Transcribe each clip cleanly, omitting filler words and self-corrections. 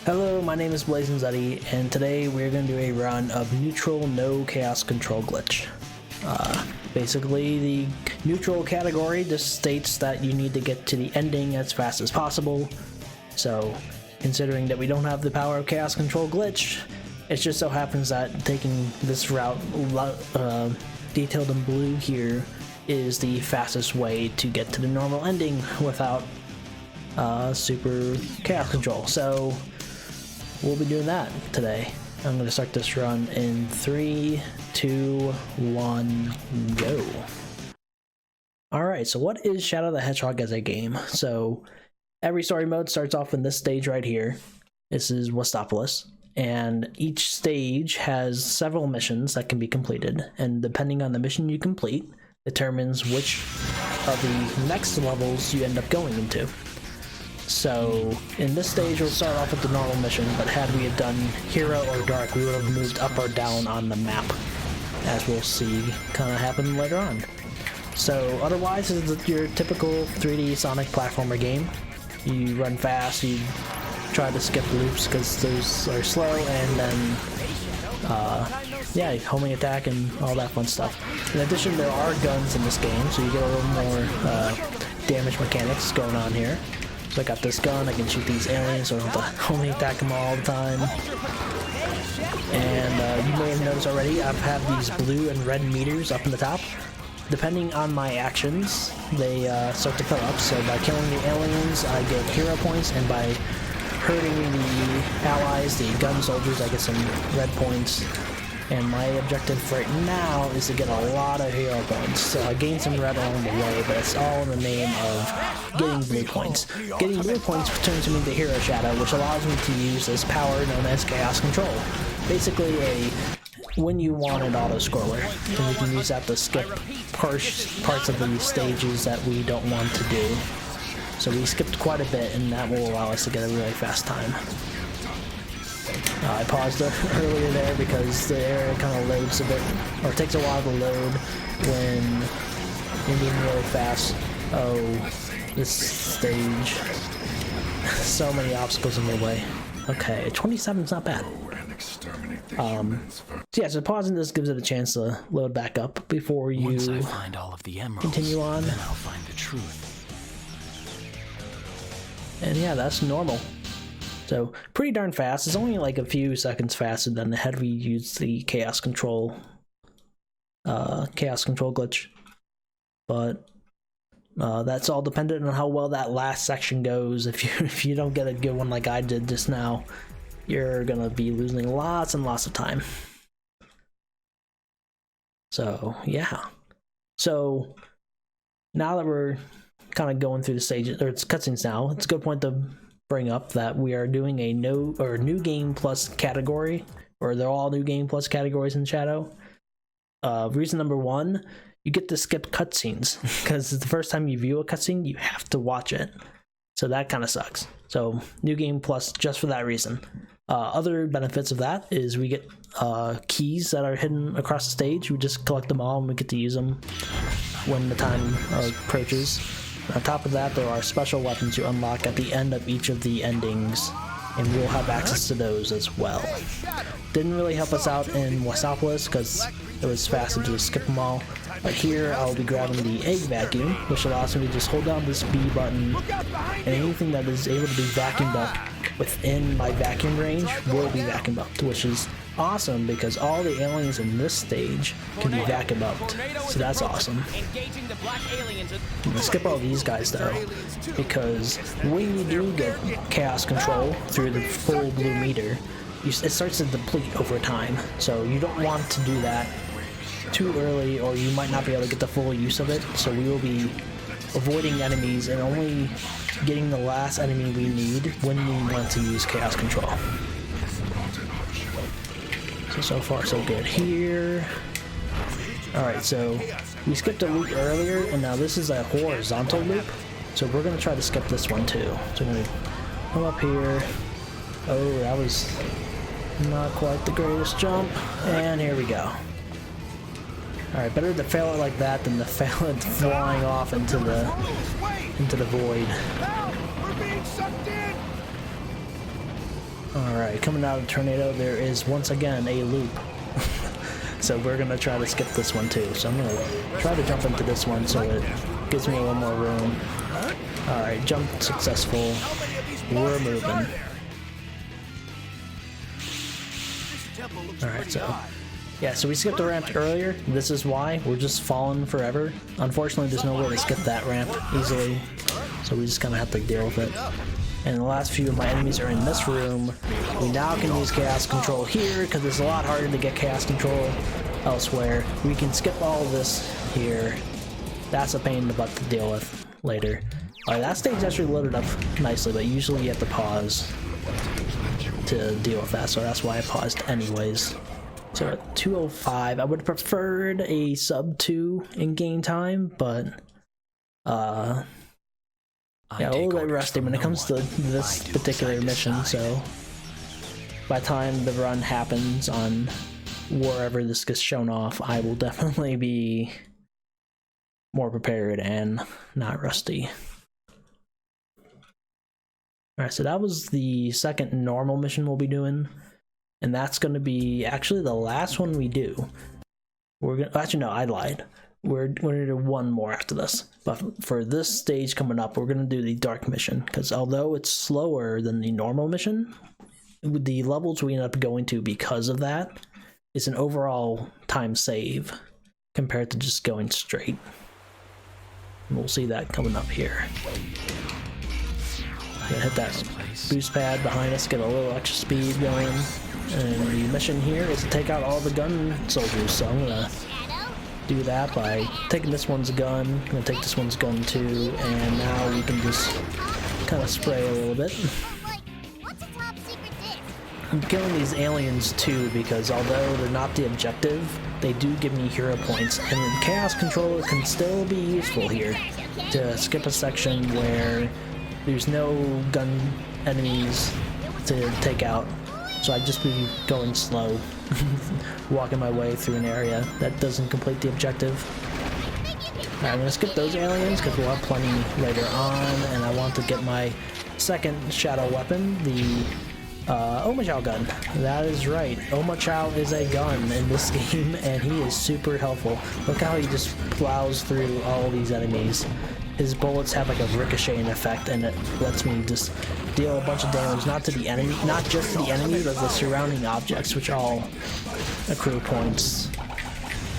Hello, my name is Blazing Zeddy, and today we're going to do a run of neutral no chaos control glitch. Basically, the neutral category just states that you need to get to the ending as fast as possible. So, considering that we don't have the power of chaos control glitch, it just so happens that taking this route detailed in blue here is the fastest way to get to the normal ending without super chaos control. So we'll be doing that today. I'm going to start this run in 3, 2, 1, go. Alright, so what is Shadow the Hedgehog as a game? So every story mode starts off in this stage right here. This is Westopolis, and each stage has several missions that can be completed, and depending on the mission you complete determines which of the next levels you end up going into. So in this stage we'll start off with the normal mission, but had we have done Hero or Dark, we would have moved up or down on the map, as we'll see kind of happen later on. So otherwise, this is your typical 3D Sonic platformer game. You run fast, you try to skip loops because those are slow, and then yeah, homing attack and all that fun stuff. In addition, there are guns in this game, so you get a little more damage mechanics going on here. So I got this gun, I can shoot these aliens, so I don't have to homing attack them all the time. And you may have noticed already, I've had these blue and red meters up in the top. Depending on my actions, they start to fill up. So by killing the aliens, I get hero points, and by hurting the allies, the gun soldiers, I get some red points. And my objective right now is to get a lot of hero points. So I gained some red along the way, but it's all in the name of getting blue points. Getting blue points turns me into Hero Shadow, which allows me to use this power known as Chaos Control. Basically a when you wanted auto scroller, and we can use that to skip parts of the stages that we don't want to do. So we skipped quite a bit, and that will allow us to get a really fast time. I paused earlier there because the area kind of loads a bit, or it takes a while to load when you're moving really fast. Oh, this stage. So many obstacles in the way. Okay, 27's not bad. So yeah, so pausing this gives it a chance to load back up before you Once I find all of the emeralds, continue on. Then I'll find the truth. And yeah, that's normal. So pretty darn fast. It's only like a few seconds faster than had we used the chaos control glitch. But that's all dependent on how well that last section goes. If you don't get a good one like I did just now, you're gonna be losing lots and lots of time. So yeah. So now that we're kind of going through the stages, or it's cutscenes now, it's a good point to bring up that we are doing a new game plus category, or they're all new game plus categories in Shadow. Reason number one, you get to skip cutscenes because the first time you view a cutscene, you have to watch it. So that kind of sucks. So new game plus just for that reason. Other benefits of that is we get keys that are hidden across the stage. We just collect them all and we get to use them when the time approaches. On top of that, there are special weapons you unlock at the end of each of the endings, and we'll have access to those as well. Didn't really help us out in Westopolis because it was faster to just skip them all, but here I'll be grabbing the egg vacuum, which allows me to just hold down this B button, and anything that is able to be vacuumed up within my vacuum range will be vacuumed up, which is awesome because all the aliens in this stage can be vacuumed up, so that's awesome. I'm gonna skip all these guys though, because when you do get chaos control through the full blue meter, it starts to deplete over time, so you don't want to do that too early or you might not be able to get the full use of it. So we will be avoiding enemies and only getting the last enemy we need when we want to use chaos control. So far so good here. Alright, so we skipped a loop earlier, and now this is a horizontal loop, so we're going to try to skip this one too. So we're going to come up here. Oh, that was not quite the greatest jump, and here we go. Alright, better to fail it like that than to fail it flying off into the void. Alright, coming out of the tornado, there is once again a loop. So we're gonna try to skip this one too. So I'm gonna try to jump into this one so it gives me a little more room. Alright, jump successful. We're moving. Alright, so yeah, so we skipped the ramp earlier. This is why we're just falling forever. Unfortunately, there's no way to skip that ramp easily, so we just kind of have to deal with it. And the last few of my enemies are in this room. We now can use chaos control here because it's a lot harder to get chaos control elsewhere. We can skip all of this here. That's a pain in the butt to deal with later. Alright, that stage actually loaded up nicely, but usually you have to pause to deal with that, so that's why I paused anyways. So at 2:05, I would have preferred a sub 2 in game time, but yeah, a little bit rusty when it comes to this particular mission, so by the time the run happens on wherever this gets shown off, I will definitely be more prepared and not rusty. Alright, so that was the second normal mission we'll be doing, and that's going to be actually the last one we do. We're gonna, actually no, I lied. We're going to do one more after this, but for this stage coming up, we're going to do the dark mission, because although it's slower than the normal mission, the levels we end up going to because of that is an overall time save compared to just going straight. And we'll see that coming up here. Gonna hit that boost pad behind us, get a little extra speed going, and the mission here is to take out all the gun soldiers, so I'm gonna do that by taking this one's gun. I'm gonna take this one's gun too, and now we can just kind of spray a little bit. I'm killing these aliens too because although they're not the objective, they do give me hero points, and the Chaos Controller can still be useful here to skip a section where there's no gun enemies to take out. So I'd just be going slow, walking my way through an area that doesn't complete the objective. Alright, I'm gonna skip those aliens because we'll have plenty later on, and I want to get my second shadow weapon, the Omachow gun. That is right, Omachow is a gun in this game, and he is super helpful. Look how he just plows through all these enemies. His bullets have like a ricocheting effect, and it lets me just deal a bunch of damage, not to the enemy, not just to the enemy, but the surrounding objects, which all accrue points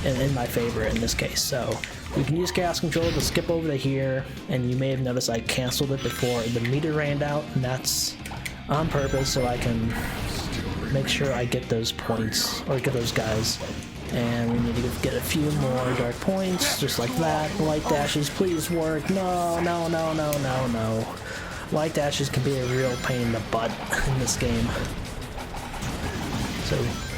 in my favor in this case. So we can use Chaos Control to skip over to here, and you may have noticed I canceled it before the meter ran out, and that's on purpose so I can make sure I get those points, or get those guys. And we need to get a few more dark points, just like that. Light dashes, please work. No, no, no, no, no, no. Light dashes can be a real pain in the butt in this game. So,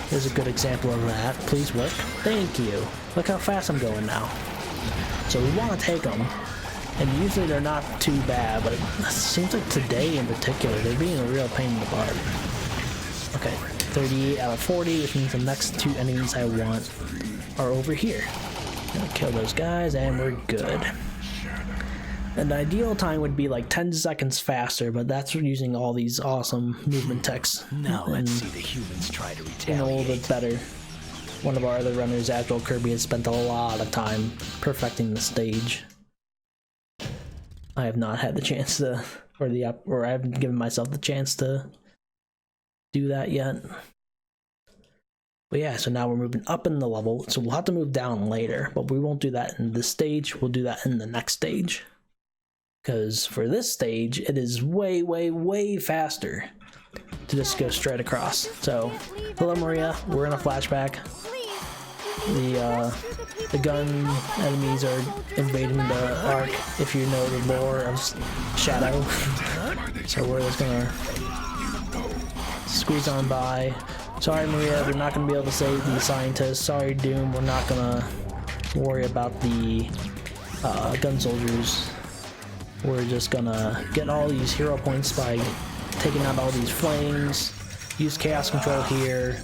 here's a good example of that. Please work. Thank you. Look how fast I'm going now. So we want to take them. And usually they're not too bad, but it seems like today in particular, they're being a real pain in the butt. Okay. 38 out of 40, which means the next two enemies I want are over here. Gonna kill those guys, and we're good. An ideal time would be like 10 seconds faster, but that's using all these awesome movement techs. Now let's see the humans try to retaliate. A little bit better. One of our other runners, Agile Kirby, has spent a lot of time perfecting the stage. I have not had the chance to, or I haven't given myself the chance to do that yet. But yeah, so now we're moving up in the level, so we'll have to move down later, but we won't do that in this stage, we'll do that in the next stage. Because for this stage, it is way, way, way faster to just go straight across. So, hello Maria, we're in a flashback. The gun enemies are invading the Ark, if you know the lore of Shadow. So we're just gonna squeeze on by. Sorry Maria, we're not gonna be able to save the scientists. Sorry Doom, we're not gonna worry about the gun soldiers. We're just gonna get all these hero points by taking out all these flames, use Chaos Control here,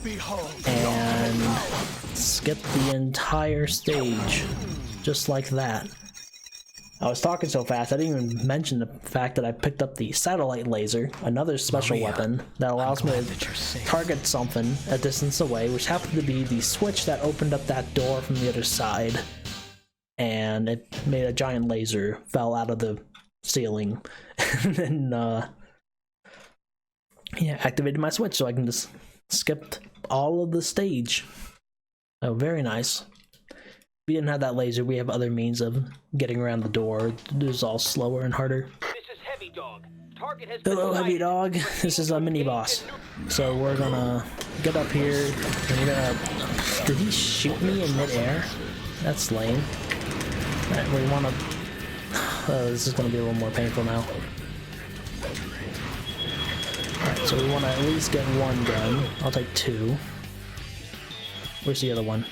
and skip the entire stage, just like that. I was talking so fast, I didn't even mention the fact that I picked up the satellite laser, another special weapon that allows me to target something a distance away, which happened to be the switch that opened up that door from the other side. And it made a giant laser, fell out of the ceiling, and then, yeah, activated my switch so I can just skip all of the stage. Oh, very nice. We didn't have that laser, we have other means of getting around the door. It is all slower and harder. This is Heavy Dog. Target has Hello, Heavy Dog. This is a mini boss. So we're gonna get up here, and we're gonna... Did he shoot me in midair? That's lame. Alright, we wanna... this is gonna be a little more painful now. Alright, so we wanna at least get one gun. I'll take two. Where's the other one?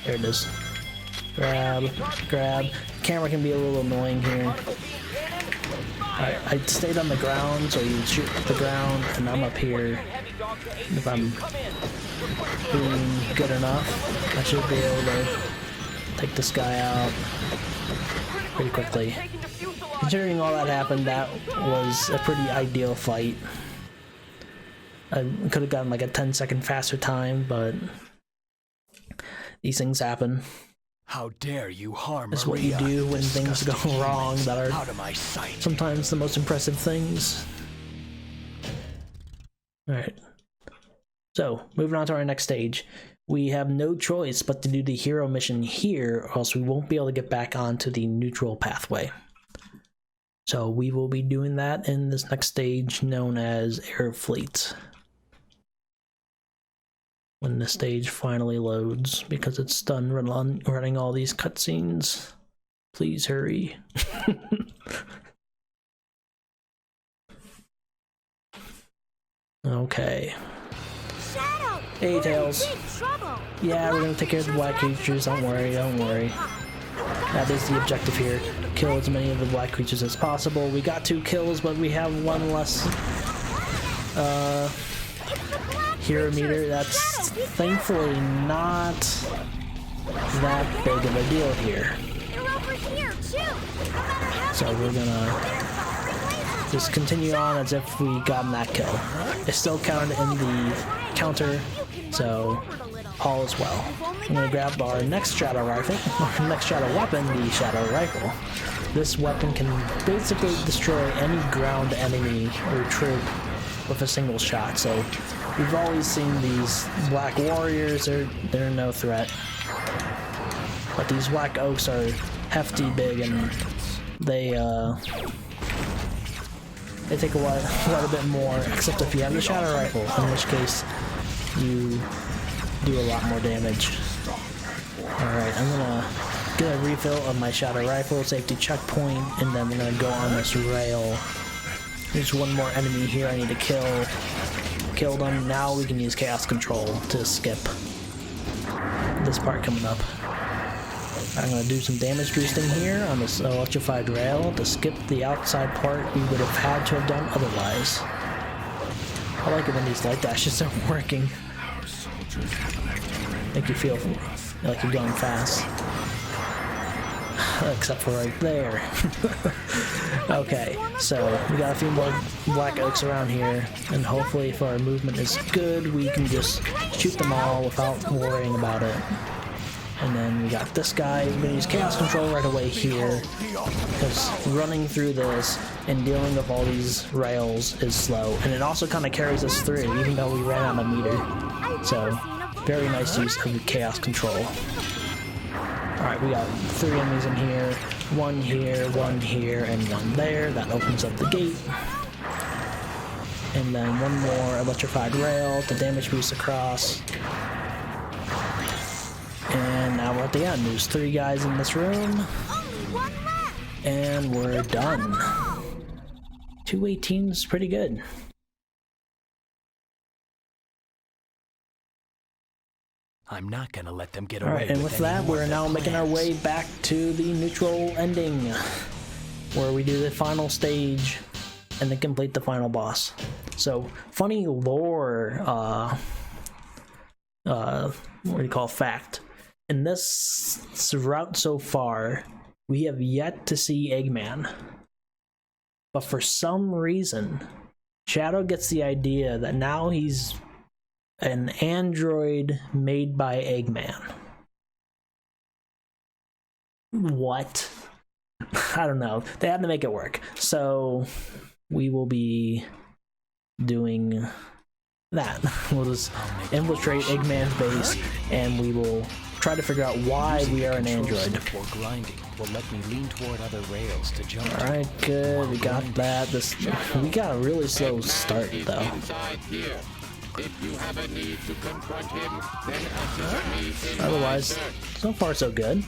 There it is. Grab, grab. Camera can be a little annoying here. Alright, I stayed on the ground, so you shoot at the ground, and I'm up here. If I'm doing good enough, I should be able to take this guy out pretty quickly. Considering all that happened, that was a pretty ideal fight. I could have gotten like a 10-second faster time, but these things happen. How dare you harm That's what you do when things go wrong that are out of my sight. sometimes the most impressive things. Alright. So, moving on to our next stage. We have no choice but to do the hero mission here, or else we won't be able to get back onto the neutral pathway. So we will be doing that in this next stage known as Air Fleet. When the stage finally loads, because it's done running all these cutscenes. Please hurry. Okay. Shadow, Hey, Tails. Yeah, we're gonna take care of the black creatures. Don't worry, don't worry. That is the objective here. Kill as many of the black creatures as possible. We got 2 kills, but we have 1 less hero meter. That's thankfully not that big of a deal here. So we're gonna just continue on as if we got that kill. It's still counted in the counter, so all is well. I'm gonna grab our next shadow rifle, our next shadow weapon, the shadow rifle. This weapon can basically destroy any ground enemy or troop with a single shot, so we've always seen these black warriors, they're no threat. But these black oaks are hefty big, and they take quite a bit more, except if you have the shadow rifle, in which case you do a lot more damage. Alright, I'm gonna get a refill of my shadow rifle, safety checkpoint, and then we're gonna go on this rail. There's one more enemy here I need to kill. Kill them. Now we can use chaos control to skip this part coming up. I'm gonna do some damage boosting here on this electrified rail to skip the outside part we would have had to have done otherwise. I like it when these light dashes are working. Make you feel like you're going fast. Except for right there. Okay, so we got a few more black oaks around here, and hopefully if our movement is good, we can just shoot them all without worrying about it. And then we got this guy. We're gonna use chaos control right away here, because running through this and dealing with all these rails is slow, and it also kind of carries us through, even though we ran out of meter. So, very nice use of the chaos control. Alright, we got 3 enemies in here, 1 here, 1 here, and 1 there. That opens up the gate. And then 1 more electrified rail to damage boost across. And now we're at the end. There's 3 guys in this room. And we're done. 218 is pretty good. I'm not gonna let them get away. Alright, and with that, we're now making our way back to the neutral ending, where we do the final stage and then complete the final boss. So, funny lore, what do you call fact? In this route so far, we have yet to see Eggman. But for some reason, Shadow gets the idea that now he's an android made by Eggman. What? I don't know. They had to make it work. So we will be doing that. We'll just infiltrate Eggman's base and we will try to figure out why we are an android. Or grinding will let me lean toward other rails to jump. Alright, good. We got that. We got a really slow start though. Otherwise, so far so good.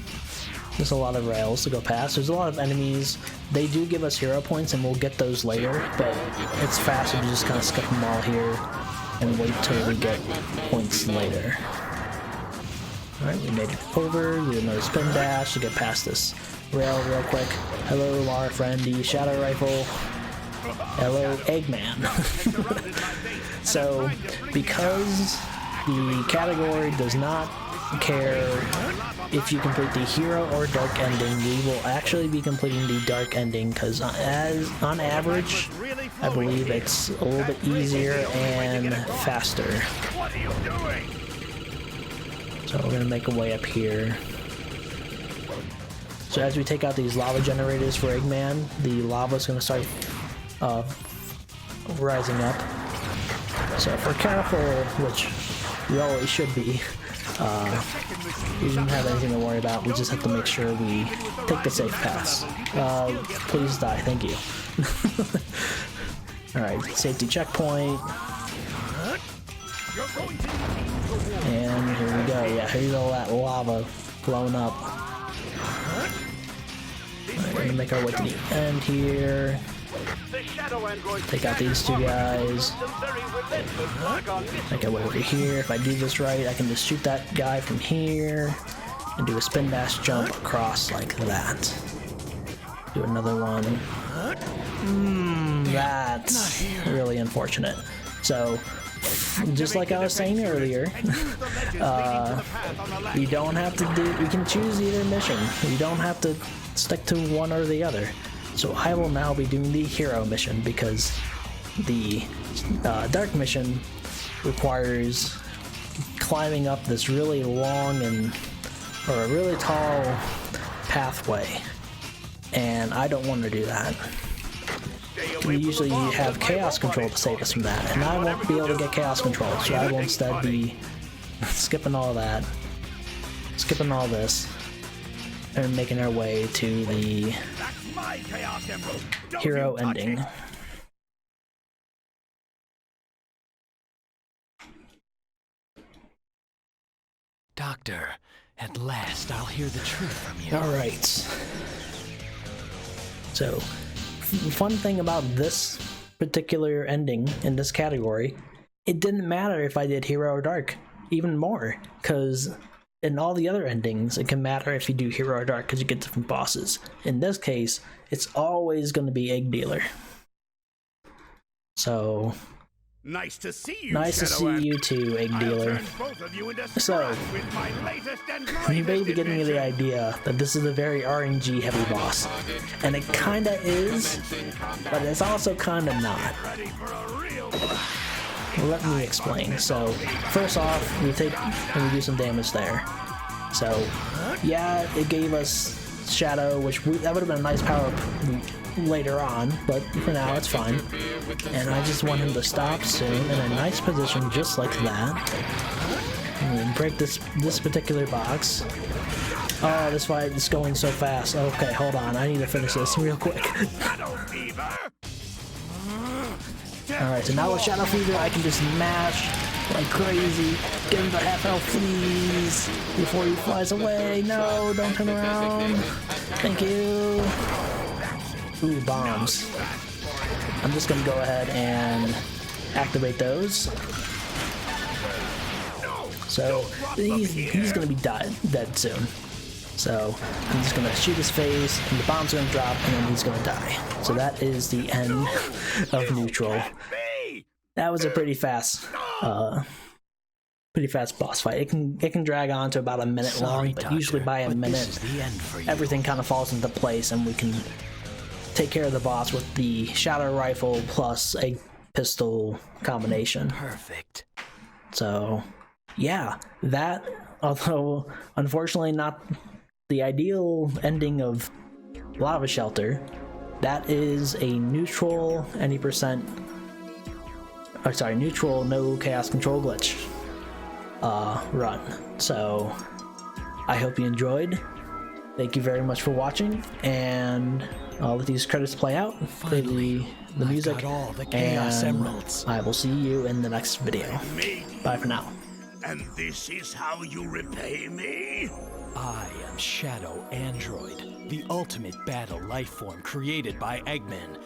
There's a lot of rails to go past. There's a lot of enemies. They do give us hero points and we'll get those later, but it's faster to just kind of skip them all here and wait till we get points later. Alright, we made it over, do another spin dash to get past this rail real quick. Hello, our friendly shadow rifle. Hello, Eggman. So, because the category does not care if you complete the hero or dark ending, we will actually be completing the dark ending because as on average, I believe it's a little bit easier and faster. So we're gonna make a way up here. So as we take out these lava generators for Eggman, the lava's gonna start rising up. So if we're careful, which we always should be, we don't have anything to worry about. We just have to make sure we take the safe pass. Please die, thank you. Alright, safety checkpoint. And here we go. Yeah, here's all that lava blowing up. Alright, we're gonna make our way to the end here. Take out these two guys. Make our way over here. If I do this right, I can just shoot that guy from here and do a spin dash jump across like that. Do another one. That's really unfortunate. So, just like I was saying earlier, you don't have to do, you can choose either mission. You don't have to stick to one or the other. So I will now be doing the hero mission because the dark mission requires climbing up this really long or a really tall pathway, and I don't want to do that. We usually have chaos control to save us from that, and I won't be able to get chaos control, so I will instead be skipping all that, skipping all this, and making our way to the hero ending. Doctor, at last I'll hear the truth from you. Alright. So, fun thing about this particular ending in this category, it didn't matter if I did hero or dark, even more, because in all the other endings, it can matter if you do hero or dark because you get different bosses. In this case, it's always going to be Egg Dealer. So, nice to see you. Nice to see you too, Egg Dealer. So, you may be getting the idea that this is a very RNG heavy boss. And it kinda is, but it's also kinda not. Let me explain. So, first off, we take and we do some damage there. So, yeah, it gave us Shadow, which that would have been a nice power-up later on, but for now it's fine. And I just want him to stop soon in a nice position just like that. And then break this particular box. Oh, this fight is going so fast. Okay, hold on, I need to finish this real quick. Alright, so now with Shadow Fever I can just mash like crazy. Get him to half health, please, before he flies away. No, don't turn around. Thank you. Ooh, bombs. I'm just gonna go ahead and activate those. So he's gonna be dead soon. So I'm just gonna shoot his face, and the bomb's gonna drop, and then he's gonna die. So that is the end of Neutral. That was a pretty fast pretty fast boss fight. It can drag on to about a minute long, but Doctor, usually by a but minute, this is the end for you. everything kind of falls into place, and we can take care of the boss with the shadow rifle plus a pistol combination. Perfect. So, yeah, that, although unfortunately not the ideal ending of Lava Shelter, that is a neutral any percent, or sorry, neutral no chaos control glitch run. So, I hope you enjoyed. Thank you very much for watching, and I'll let these credits play out for the music, got all the Chaos and Emeralds. I will see you in the next video. Made you. Bye for now. And this is how you repay me? I am Shadow Android, the ultimate battle life form created by Eggman.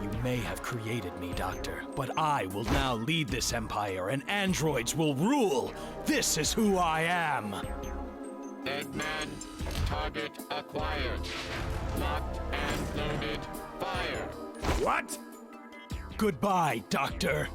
You may have created me, Doctor, but I will now lead this empire and androids will rule. This is who I am. Eggman, target acquired. Locked and loaded. Fire. What? Goodbye, Doctor.